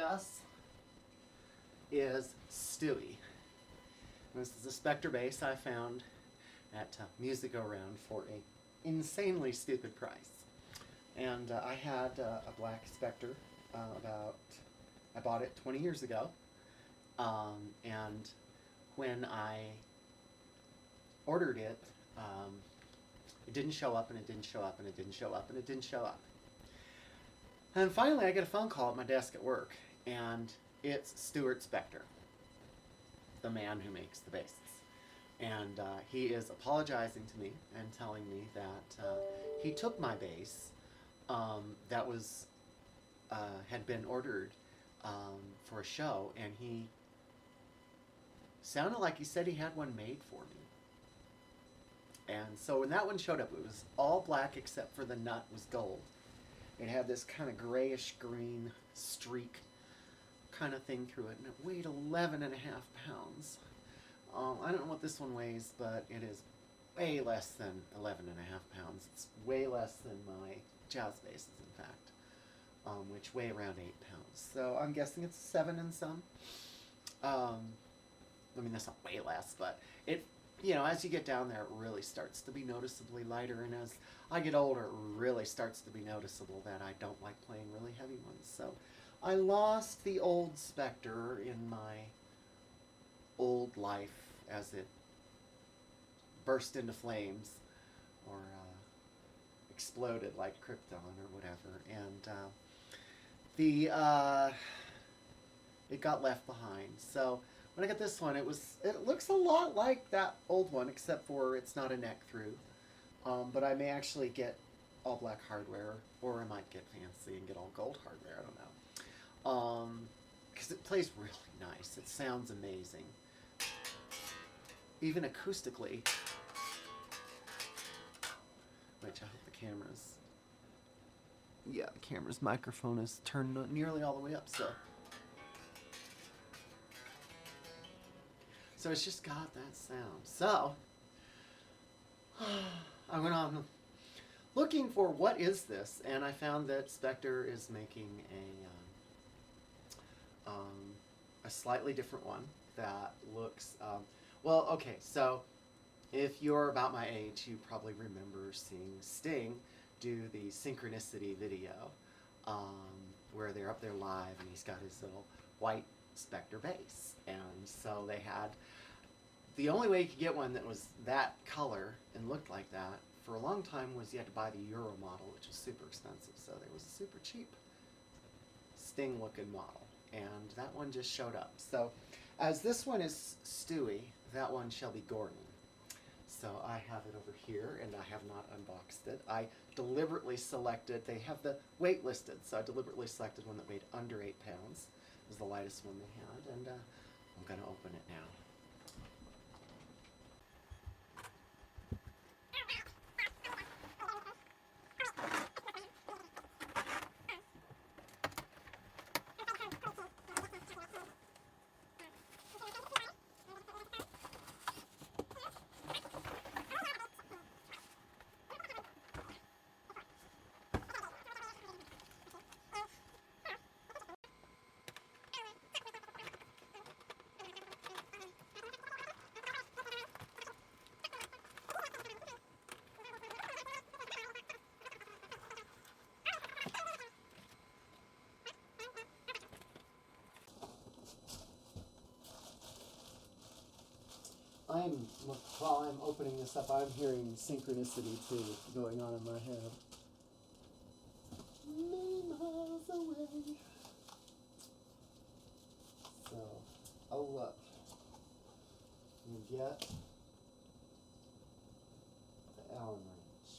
bass is Stewie. This is a Spector bass I found at Music Around for a insanely stupid price. And I had a black Spector I bought it 20 years ago. And when I ordered it, it didn't show up, and it didn't show up, and it didn't show up, and it didn't show up. And finally I get a phone call at my desk at work, and it's Stuart Spector, the man who makes the basses. And he is apologizing to me and telling me that he took my bass that was had been ordered for a show, and he sounded like he said he had one made for me. And so when that one showed up, it was all black except for the nut was gold. It had this kind of grayish green streak kind of thing through it, and it weighed 11.5 pounds. I don't know what this one weighs, but it is way less than 11.5 pounds. It's way less than my jazz basses, in fact, which weigh around 8 pounds. So I'm guessing it's 7 and some. I mean, that's not way less, but it, you know, as you get down there, it really starts to be noticeably lighter, and as I get older, it really starts to be noticeable that I don't like playing really heavy ones. So I lost the old Spector in my old life as it burst into flames or exploded like Krypton or whatever, and it got left behind. So when I got this one, it looks a lot like that old one, except for it's not a neck through. But I may actually get all black hardware, or I might get fancy and get all gold hardware. I don't know. Because it plays really nice. It sounds amazing. Even acoustically. Which I hope the camera's... Yeah, the camera's microphone is turned nearly all the way up, so... So it's just got that sound. So, I went on looking for what is this, and I found that Spector is making a slightly different one that looks, well, okay, so if you're about my age, you probably remember seeing Sting do the Synchronicity video, where they're up there live and he's got his little white Spector bass. And so they had, the only way you could get one that was that color and looked like that for a long time was you had to buy the Euro model, which was super expensive. So there was a super cheap Sting looking model, and that one just showed up. So as this one is Stewie, that one shall be Gordon. So I have it over here, and I have not unboxed it. I deliberately selected, they have the weight listed, so I deliberately selected one that weighed under 8 pounds. It was the lightest one they had, and I'm going to open it now. While I'm opening this up, I'm hearing Synchronicity too going on in my head. Many miles away. So, oh look. You get the Allen wrench.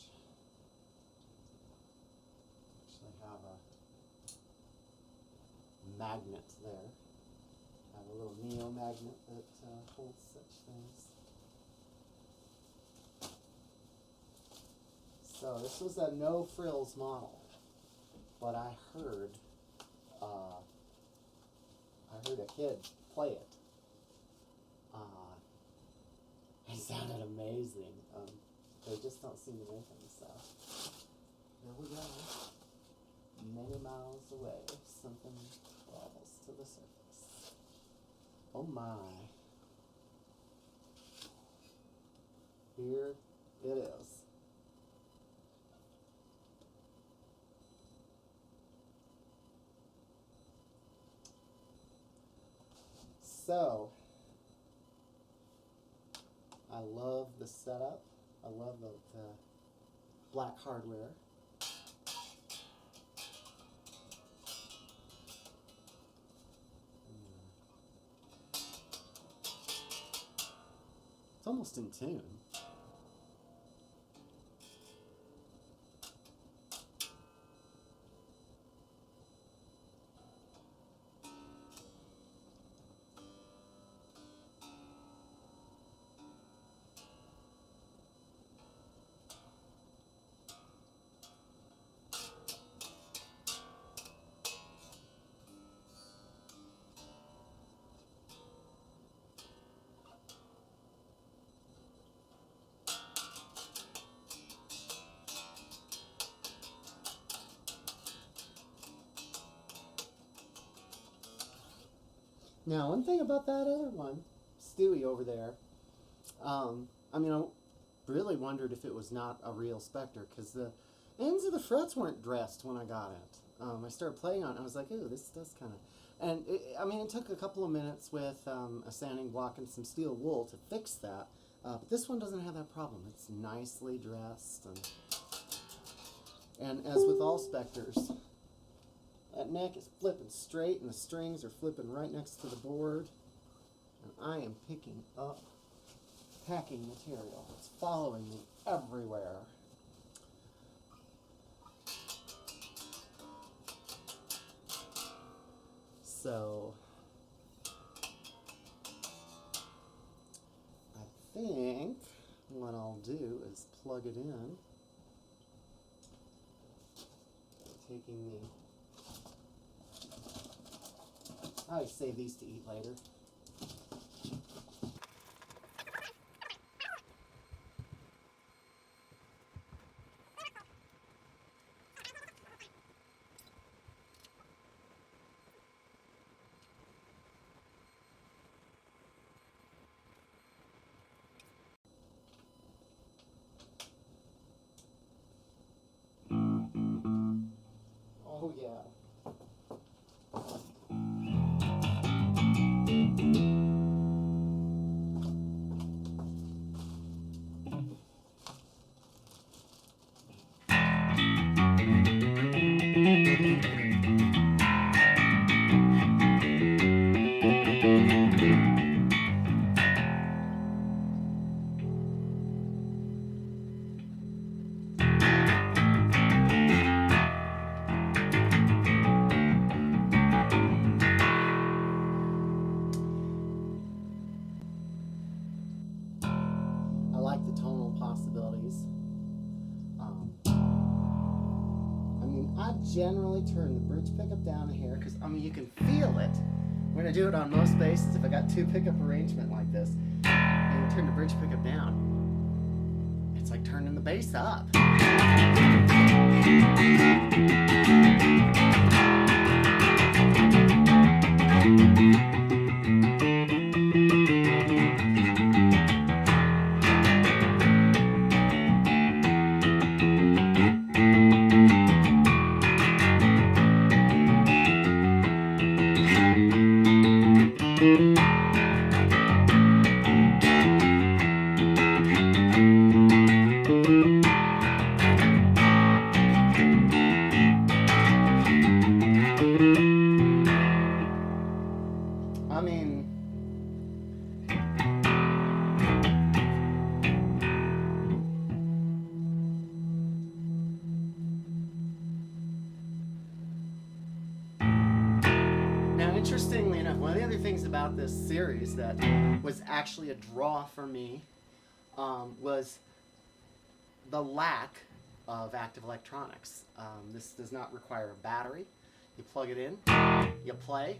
Actually have a magnet there. I have a little neo magnet that holds such things. So this was a no frills model, but I heard a kid play it. It sounded amazing. They just don't seem to make them, so here we go. Many miles away, something almost Oh my. Here it is. So, I love the setup. I love the black hardware. It's almost in tune. Now, one thing about that other one, Stewie over there, I mean, I really wondered if it was not a real Spector, because the ends of the frets weren't dressed when I got it. I started playing on it, and I was like, ooh, this does kind of... And, I mean, it took a couple of minutes with a sanding block and some steel wool to fix that, but this one doesn't have that problem. It's nicely dressed, and as with all Spectors, that neck is flipping straight and the strings are flipping right next to the board. And I am picking up packing material. It's following me everywhere. So, I think what I'll do is plug it in. Taking the... I save these to eat later. Oh yeah. I like the tonal possibilities. I mean, I generally turn the bridge pickup down a hair because, I mean, you can feel it when I do it on most basses. If I got two pickup arrangement like this, and you turn the bridge pickup down, it's like turning the bass up. I mean, now interestingly enough, one of the other things about this series that was actually a draw for me was the lack of active electronics. This does not require a battery. You plug it in, you play,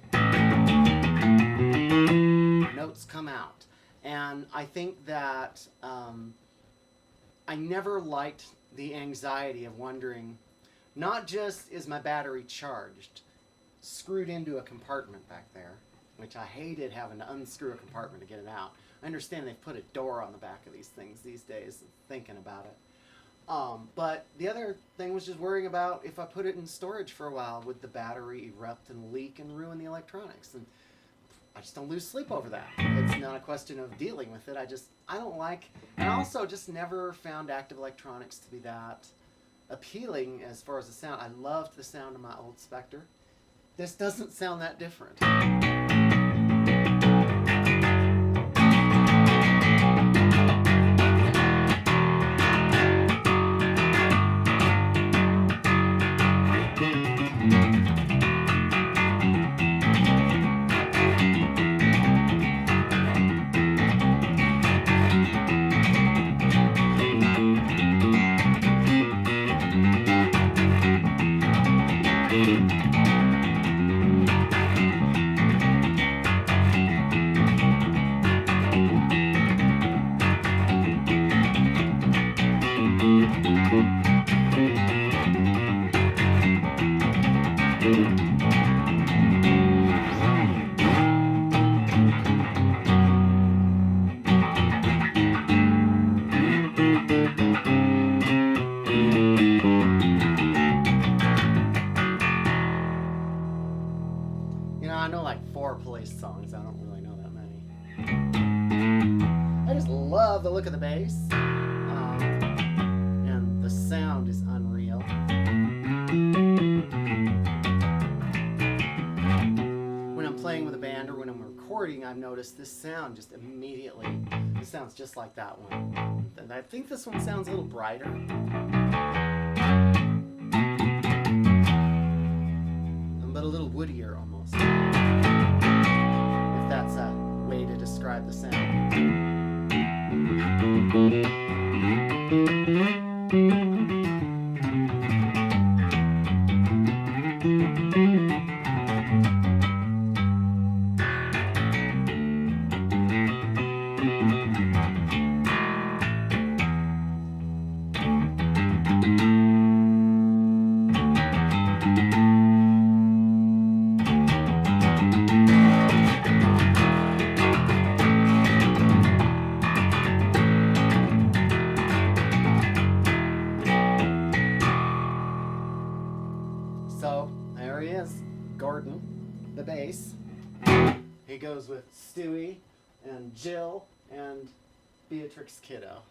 notes come out. And I think that I never liked the anxiety of wondering, not just is my battery charged, screwed into a compartment back there, which I hated having to unscrew a compartment to get it out. I understand they've put a door on the back of these things these days, thinking about it. But the other thing was just worrying about if I put it in storage for a while, would the battery erupt and leak and ruin the electronics? And I just don't lose sleep over that. It's not a question of dealing with it. I don't like, and I also just never found active electronics to be that appealing as far as the sound. I loved the sound of my old Spector. This doesn't sound that different. I know like 4 Police songs. I don't really know that many. I just love the look of the bass. And the sound is unreal. When I'm playing with a band or when I'm recording, I've noticed this sound just immediately. It sounds just like that one. And I think this one sounds a little brighter. But a little woodier almost. If that's a way to describe the sound. So, there he is, Gordon, the bass. He goes with Stewie and Jill and Beatrix Kiddo.